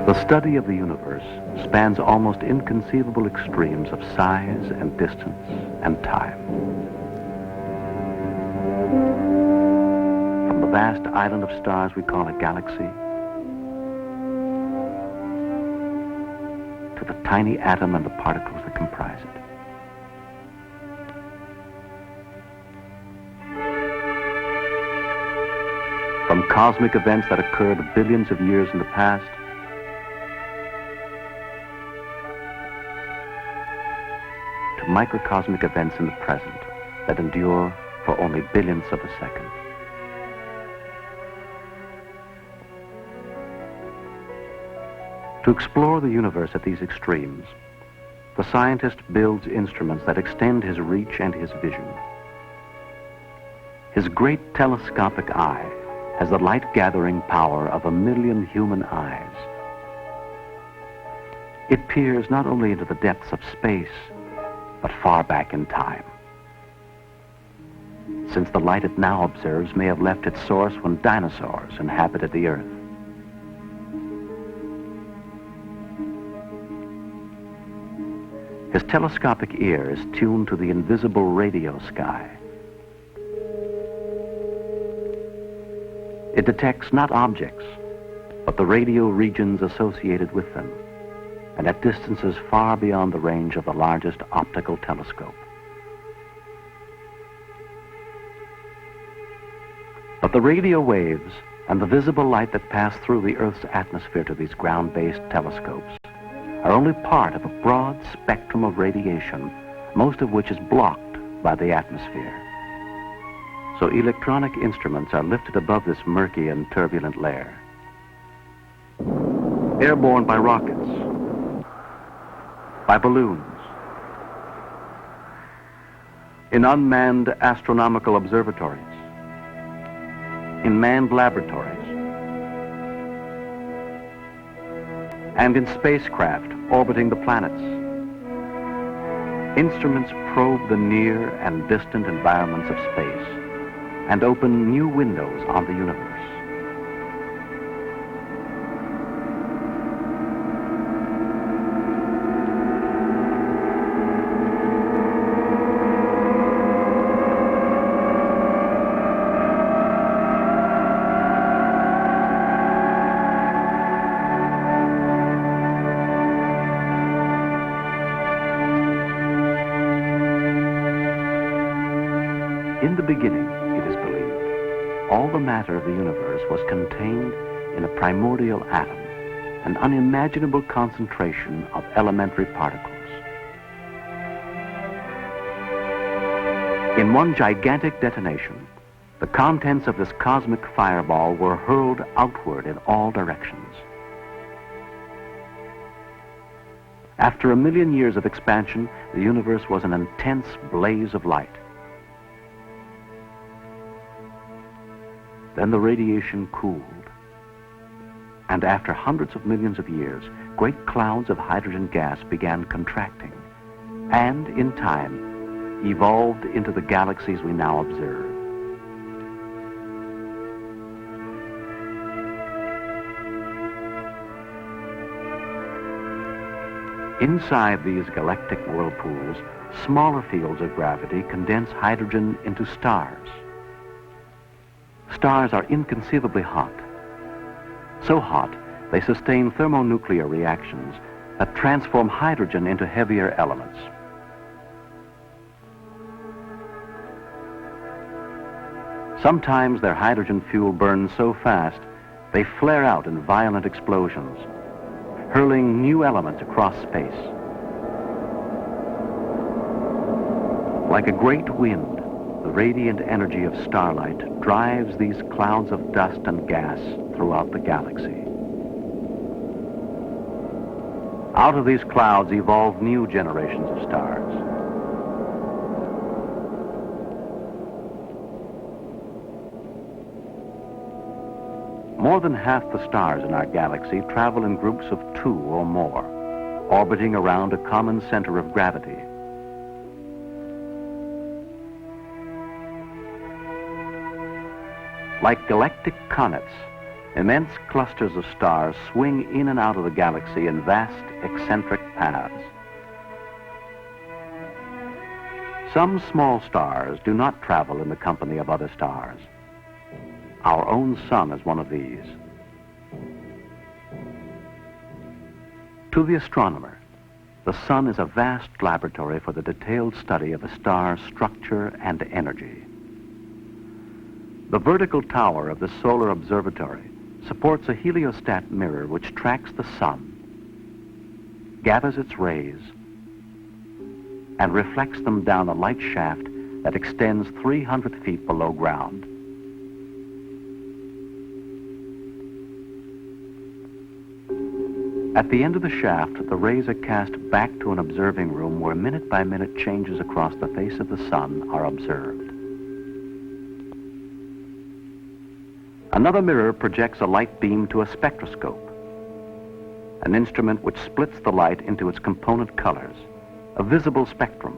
The study of the universe spans almost inconceivable extremes of size and distance and time. From the vast island of stars we call a galaxy, to the tiny atom and the particles that comprise it. From cosmic events that occurred billions of years in the past, to microcosmic events in the present that endure for only billionths of a second. To explore the universe at these extremes, the scientist builds instruments that extend his reach and his vision. His great telescopic eye has the light-gathering power of 1,000,000 human eyes. It peers not only into the depths of space, but far back in time, since the light it now observes may have left its source when dinosaurs inhabited the Earth. His telescopic ear is tuned to the invisible radio sky. It detects not objects, but the radio regions associated with them, and at distances far beyond the range of the largest optical telescope. But the radio waves and the visible light that pass through the Earth's atmosphere to these ground-based telescopes are only part of a broad spectrum of radiation, most of which is blocked by the atmosphere. So electronic instruments are lifted above this murky and turbulent layer, airborne by rockets, by balloons, in unmanned astronomical observatories, in manned laboratories, and in spacecraft orbiting the planets. Instruments probe the near and distant environments of space and open new windows on the universe. In the beginning, it is believed, all the matter of the universe was contained in a primordial atom, an unimaginable concentration of elementary particles. In one gigantic detonation, the contents of this cosmic fireball were hurled outward in all directions. After 1,000,000 years of expansion, the universe was an intense blaze of light. Then the radiation cooled, and after hundreds of millions of years, great clouds of hydrogen gas began contracting, and in time, evolved into the galaxies we now observe. Inside these galactic whirlpools, smaller fields of gravity condense hydrogen into stars. Stars are inconceivably hot. So hot, they sustain thermonuclear reactions that transform hydrogen into heavier elements. Sometimes their hydrogen fuel burns so fast, they flare out in violent explosions, hurling new elements across space. Like a great wind, the radiant energy of starlight drives these clouds of dust and gas throughout the galaxy. Out of these clouds evolve new generations of stars. More than half the stars in our galaxy travel in groups of 2 or more, orbiting around a common center of gravity. Like galactic comets, Immense clusters of stars swing in and out of the galaxy in vast, eccentric paths. Some small stars do not travel in the company of other stars. Our own sun is one of these. To the astronomer, the sun is a vast laboratory for the detailed study of a star's structure and energy. The vertical tower of the solar observatory supports a heliostat mirror which tracks the sun, gathers its rays, and reflects them down a light shaft that extends 300 feet below ground. At the end of the shaft, the rays are cast back to an observing room where minute-by-minute changes across the face of the sun are observed. Another mirror projects a light beam to a spectroscope, an instrument which splits the light into its component colors, a visible spectrum.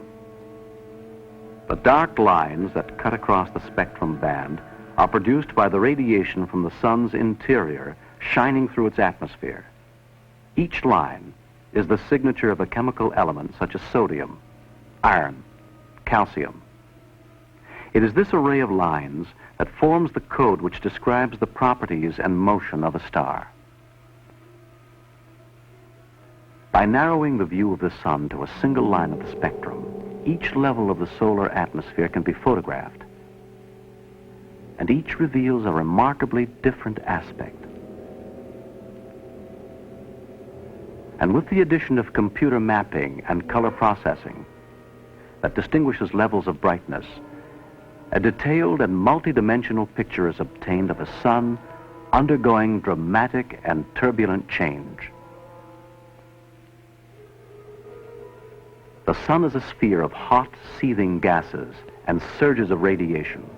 The dark lines that cut across the spectrum band are produced by the radiation from the sun's interior shining through its atmosphere. Each line is the signature of a chemical element such as sodium, iron, calcium. It is this array of lines that forms the code which describes the properties and motion of a star. By narrowing the view of the sun to a single line of the spectrum, each level of the solar atmosphere can be photographed, and each reveals a remarkably different aspect. And with the addition of computer mapping and color processing that distinguishes levels of brightness, a detailed and multidimensional picture is obtained of a sun undergoing dramatic and turbulent change. The sun is a sphere of hot, seething gases and surges of radiation.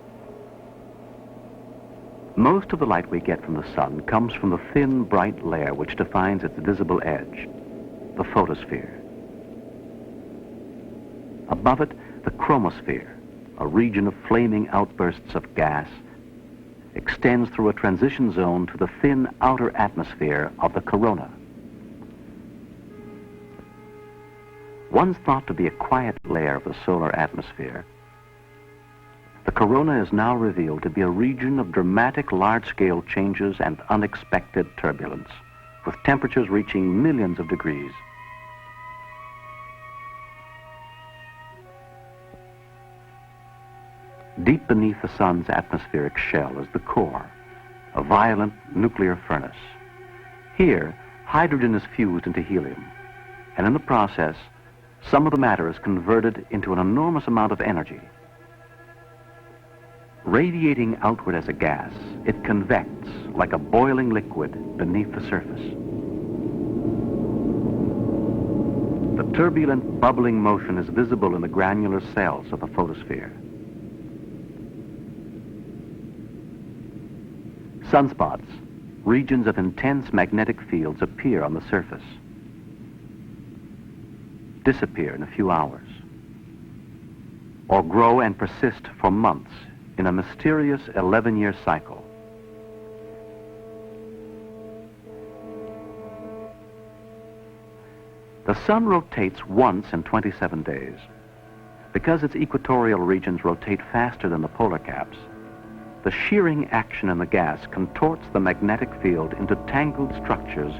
Most of the light we get from the sun comes from the thin, bright layer which defines its visible edge, the photosphere. Above it, the chromosphere, a region of flaming outbursts of gas, extends through a transition zone to the thin outer atmosphere of the corona. Once thought to be a quiet layer of the solar atmosphere, the corona is now revealed to be a region of dramatic large-scale changes and unexpected turbulence, with temperatures reaching millions of degrees. Deep beneath the sun's atmospheric shell is the core, a violent nuclear furnace. Here, hydrogen is fused into helium, and in the process, some of the matter is converted into an enormous amount of energy. Radiating outward as a gas, it convects like a boiling liquid beneath the surface. The turbulent, bubbling motion is visible in the granular cells of the photosphere. Sunspots, regions of intense magnetic fields, appear on the surface, disappear in a few hours, or grow and persist for months in a mysterious 11-year cycle. The sun rotates once in 27 days. Because its equatorial regions rotate faster than the polar caps, the shearing action in the gas contorts the magnetic field into tangled structures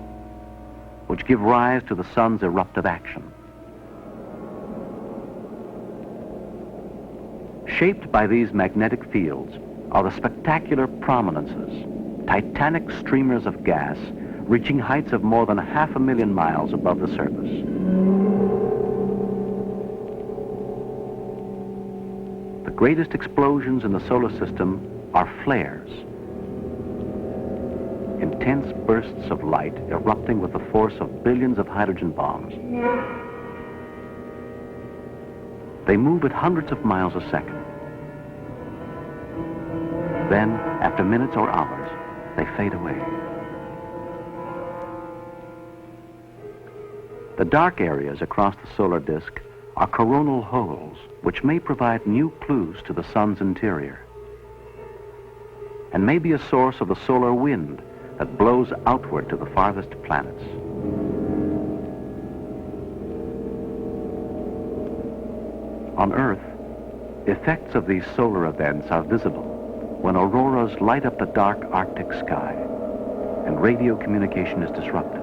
which give rise to the sun's eruptive action. Shaped by these magnetic fields are the spectacular prominences, titanic streamers of gas reaching heights of more than 500,000 miles above the surface. The greatest explosions in the solar system are flares, intense bursts of light erupting with the force of billions of hydrogen bombs. They move at hundreds of miles a second. Then, after minutes or hours, they fade away. The dark areas across the solar disk are coronal holes, which may provide new clues to the sun's interior, and may be a source of the solar wind, that blows outward to the farthest planets. On Earth, effects of these solar events are visible when auroras light up the dark Arctic sky and radio communication is disrupted.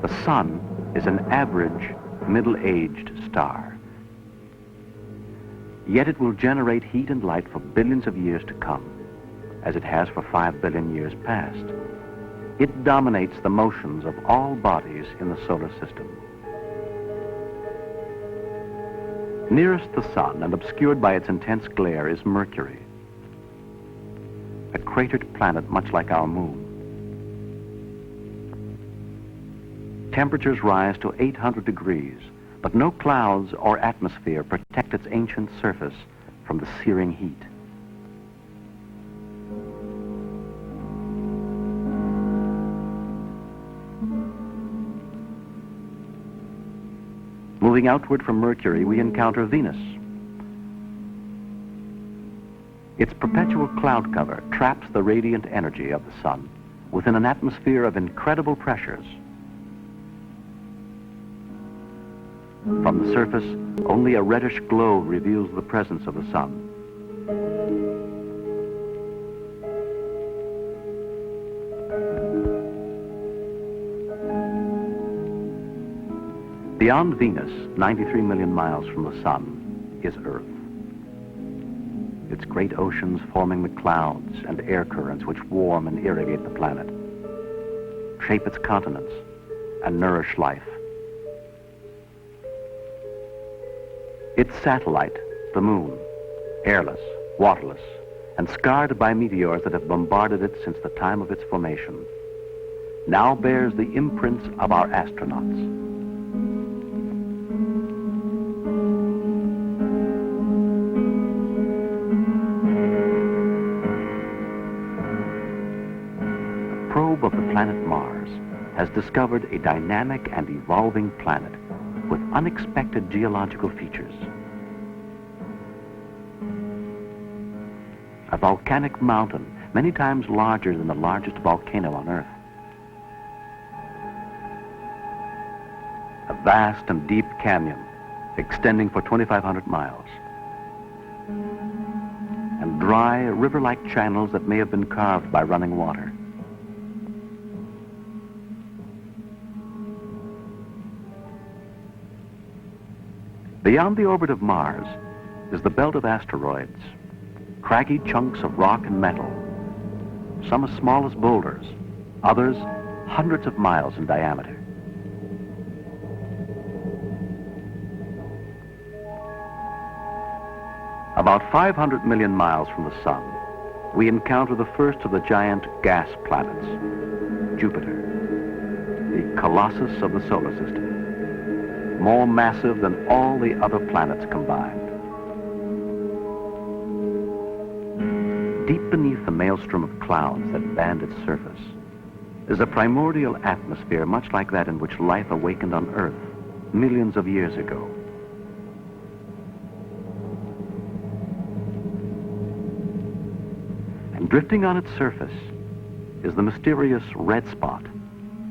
The Sun is an average, middle-aged star. Yet it will generate heat and light for billions of years to come, as it has for 5 billion years past. It dominates the motions of all bodies in the solar system. Nearest the Sun and obscured by its intense glare is Mercury, a cratered planet much like our moon. Temperatures rise to 800 degrees, but no clouds or atmosphere protect its ancient surface from the searing heat. Moving outward from Mercury, we encounter Venus. Its perpetual cloud cover traps the radiant energy of the Sun within an atmosphere of incredible pressures. From the surface, only a reddish glow reveals the presence of the Sun. Beyond Venus, 93 million miles from the Sun, is Earth. Its great oceans forming the clouds and air currents which warm and irrigate the planet, shape its continents, and nourish life. Its satellite, the Moon, airless, waterless, and scarred by meteors that have bombarded it since the time of its formation, now bears the imprints of our astronauts. A probe of the planet Mars has discovered a dynamic and evolving planet with unexpected geological features. A volcanic mountain, many times larger than the largest volcano on Earth. A vast and deep canyon extending for 2,500 miles. And dry, river-like channels that may have been carved by running water. Beyond the orbit of Mars is the belt of asteroids, craggy chunks of rock and metal, some as small as boulders, others hundreds of miles in diameter. About 500 million miles from the Sun, we encounter the first of the giant gas planets, Jupiter, the colossus of the solar system, more massive than all the other planets combined. Deep beneath the maelstrom of clouds that band its surface is a primordial atmosphere much like that in which life awakened on Earth millions of years ago. And drifting on its surface is the mysterious red spot,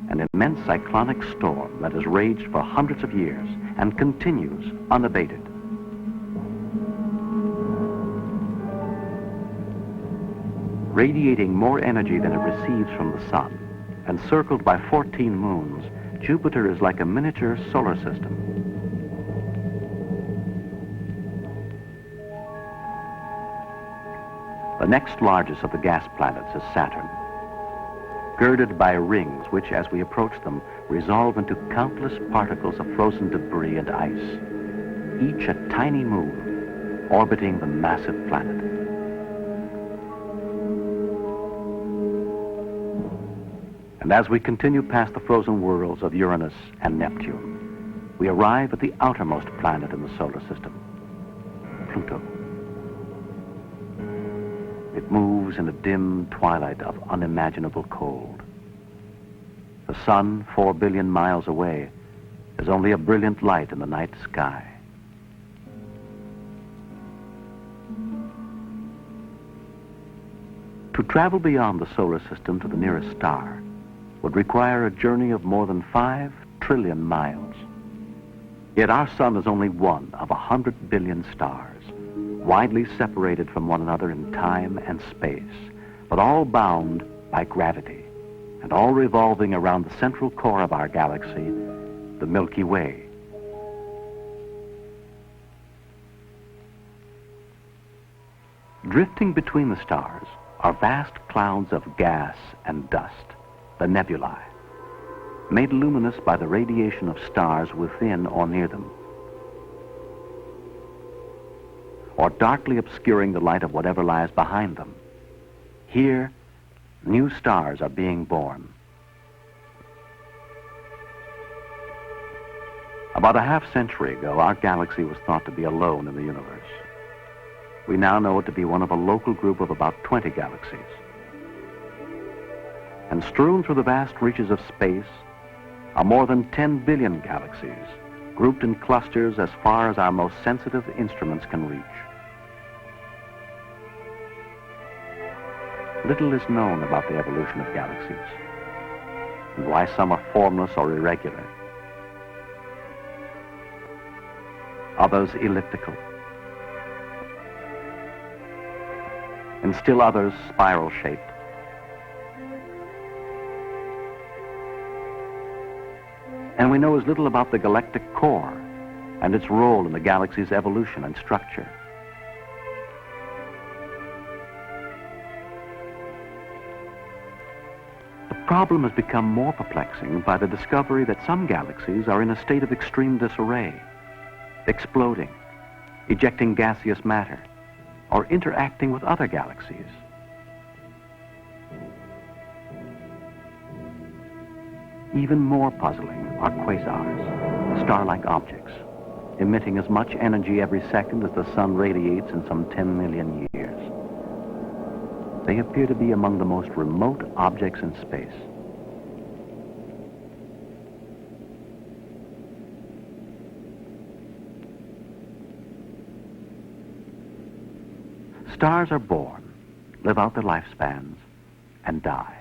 an immense cyclonic storm that has raged for hundreds of years and continues unabated. Radiating more energy than it receives from the Sun, and circled by 14 moons, Jupiter is like a miniature solar system. The next largest of the gas planets is Saturn, girded by rings which, as we approach them, resolve into countless particles of frozen debris and ice, each a tiny moon orbiting the massive planet. And as we continue past the frozen worlds of Uranus and Neptune, we arrive at the outermost planet in the solar system, Pluto. It moves in a dim twilight of unimaginable cold. The Sun, 4 billion miles away, is only a brilliant light in the night sky. To travel beyond the solar system to the nearest star would require a journey of more than 5 trillion miles. Yet our sun is only one of 100 billion stars, widely separated from one another in time and space, but all bound by gravity, and all revolving around the central core of our galaxy, the Milky Way. Drifting between the stars are vast clouds of gas and dust, the nebulae, made luminous by the radiation of stars within or near them, or darkly obscuring the light of whatever lies behind them. Here, new stars are being born. About a half-century ago, our galaxy was thought to be alone in the universe. We now know it to be one of a local group of about 20 galaxies. And strewn through the vast reaches of space are more than 10 billion galaxies, grouped in clusters as far as our most sensitive instruments can reach. Little is known about the evolution of galaxies, and why some are formless or irregular, others elliptical, and still others spiral-shaped. And we know as little about the galactic core and its role in the galaxy's evolution and structure. The problem has become more perplexing by the discovery that some galaxies are in a state of extreme disarray, exploding, ejecting gaseous matter, or interacting with other galaxies. Even more puzzling are quasars, star-like objects, emitting as much energy every second as the sun radiates in some 10 million years. They appear to be among the most remote objects in space. Stars are born, live out their lifespans, and die.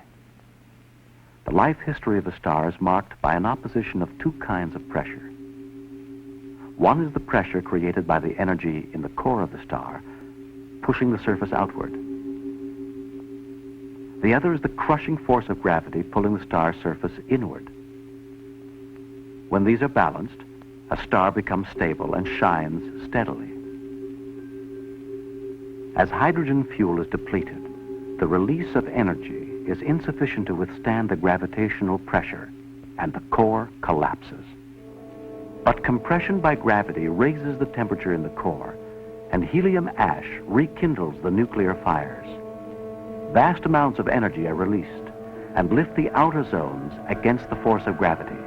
The life history of a star is marked by an opposition of two kinds of pressure. One is the pressure created by the energy in the core of the star, pushing the surface outward. The other is the crushing force of gravity pulling the star's surface inward. When these are balanced, a star becomes stable and shines steadily. As hydrogen fuel is depleted, the release of energy is insufficient to withstand the gravitational pressure, and the core collapses. But compression by gravity raises the temperature in the core, and helium ash rekindles the nuclear fires. Vast amounts of energy are released and lift the outer zones against the force of gravity.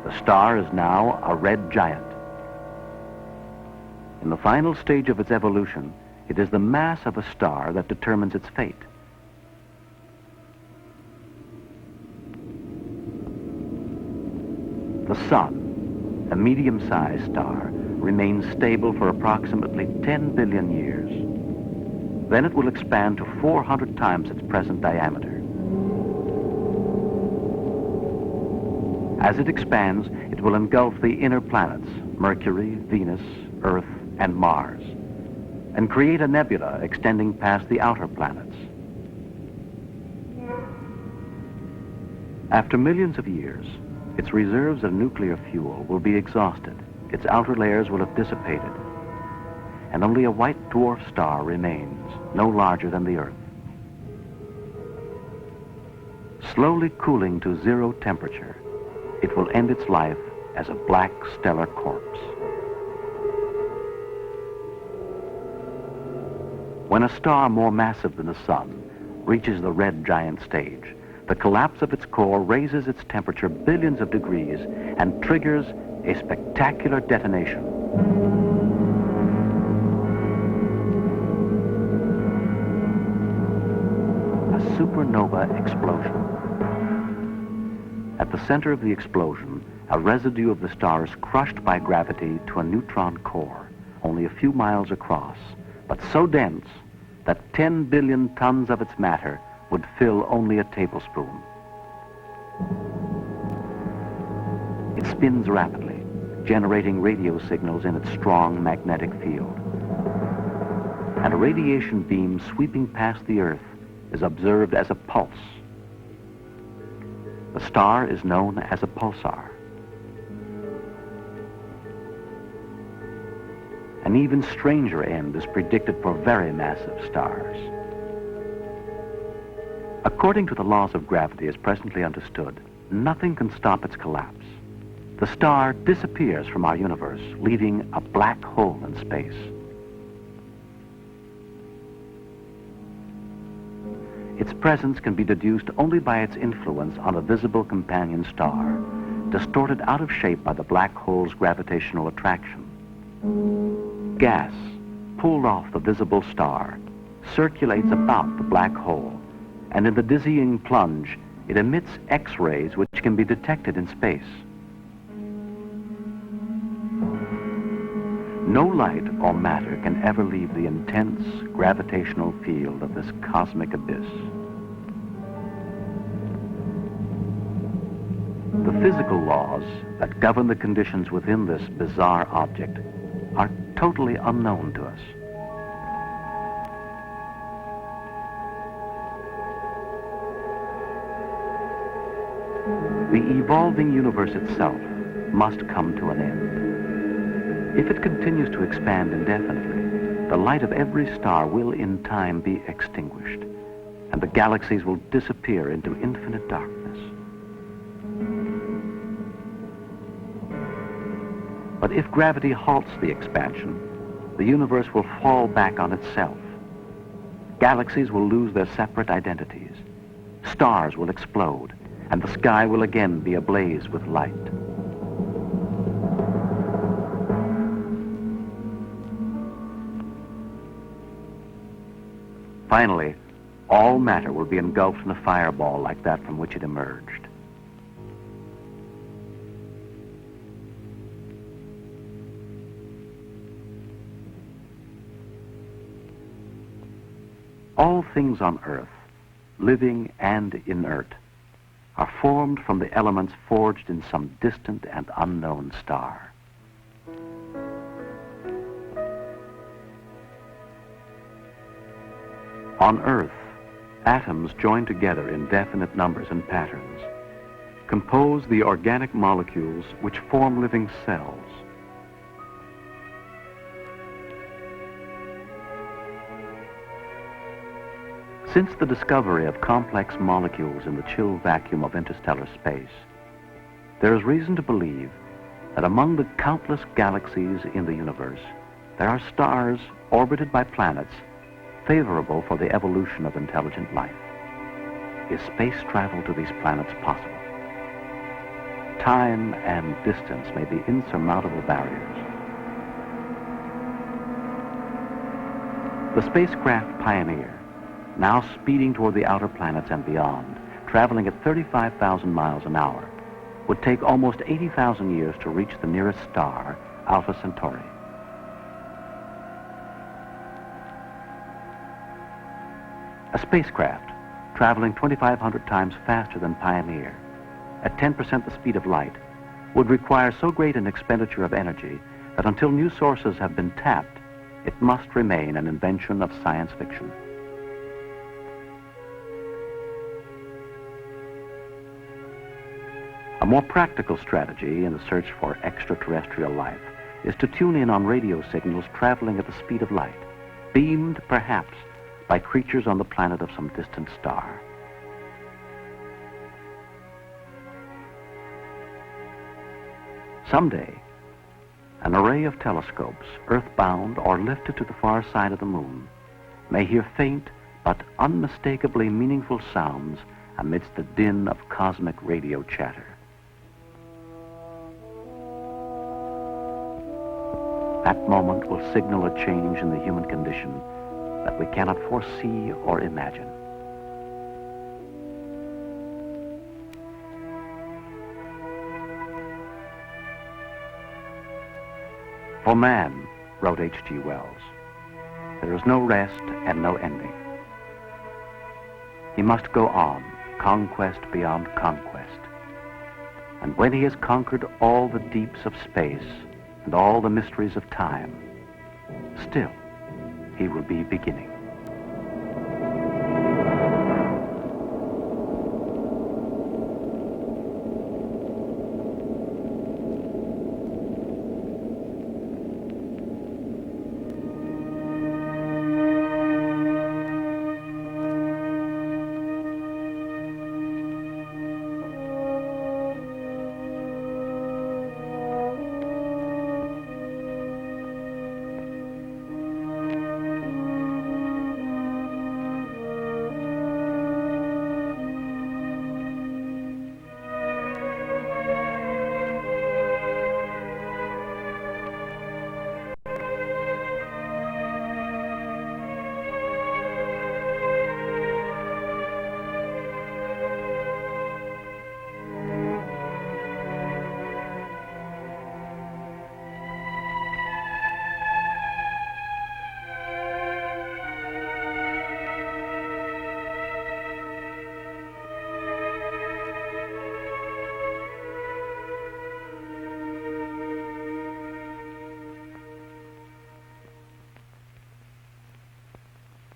The star is now a red giant. In the final stage of its evolution, it is the mass of a star that determines its fate. The Sun, a medium-sized star, remains stable for approximately 10 billion years. Then it will expand to 400 times its present diameter. As it expands, it will engulf the inner planets, Mercury, Venus, Earth, and Mars, and create a nebula extending past the outer planets. After millions of years, its reserves of nuclear fuel will be exhausted, its outer layers will have dissipated, and only a white dwarf star remains, no larger than the Earth. Slowly cooling to 0 temperature, it will end its life as a black stellar corpse. When a star more massive than the Sun reaches the red giant stage, the collapse of its core raises its temperature billions of degrees and triggers a spectacular detonation. A supernova explosion. At the center of the explosion, a residue of the star is crushed by gravity to a neutron core, only a few miles across, but so dense that 10 billion tons of its matter would fill only a tablespoon. It spins rapidly, generating radio signals in its strong magnetic field. And a radiation beam sweeping past the Earth is observed as a pulse. The star is known as a pulsar. An even stranger end is predicted for very massive stars. According to the laws of gravity as presently understood, nothing can stop its collapse. The star disappears from our universe, leaving a black hole in space. Its presence can be deduced only by its influence on a visible companion star, distorted out of shape by the black hole's gravitational attraction. Gas, pulled off the visible star, circulates about the black hole, and in the dizzying plunge, it emits X-rays which can be detected in space. No light or matter can ever leave the intense gravitational field of this cosmic abyss. The physical laws that govern the conditions within this bizarre object are totally unknown to us. The evolving universe itself must come to an end. If it continues to expand indefinitely, the light of every star will in time be extinguished, and the galaxies will disappear into infinite darkness. But if gravity halts the expansion, the universe will fall back on itself. Galaxies will lose their separate identities. Stars will explode, and the sky will again be ablaze with light. Finally, all matter will be engulfed in a fireball like that from which it emerged. All things on Earth, living and inert, are formed from the elements forged in some distant and unknown star. On Earth, atoms joined together in definite numbers and patterns compose the organic molecules which form living cells. Since the discovery of complex molecules in the chill vacuum of interstellar space, there is reason to believe that among the countless galaxies in the universe, there are stars orbited by planets favorable for the evolution of intelligent life. Is space travel to these planets possible? Time and distance may be insurmountable barriers. The spacecraft Pioneer, now speeding toward the outer planets and beyond, traveling at 35,000 miles an hour, would take almost 80,000 years to reach the nearest star, Alpha Centauri. A spacecraft traveling 2,500 times faster than Pioneer, at 10% the speed of light, would require so great an expenditure of energy that until new sources have been tapped, it must remain an invention of science fiction. A more practical strategy in the search for extraterrestrial life is to tune in on radio signals traveling at the speed of light, beamed perhaps by creatures on the planet of some distant star. Someday, an array of telescopes, earthbound or lifted to the far side of the moon, may hear faint but unmistakably meaningful sounds amidst the din of cosmic radio chatter. That moment will signal a change in the human condition that we cannot foresee or imagine. For man, wrote H.G. Wells, there is no rest and no ending. He must go on, conquest beyond conquest. And when he has conquered all the deeps of space and all the mysteries of time, still he will be beginning.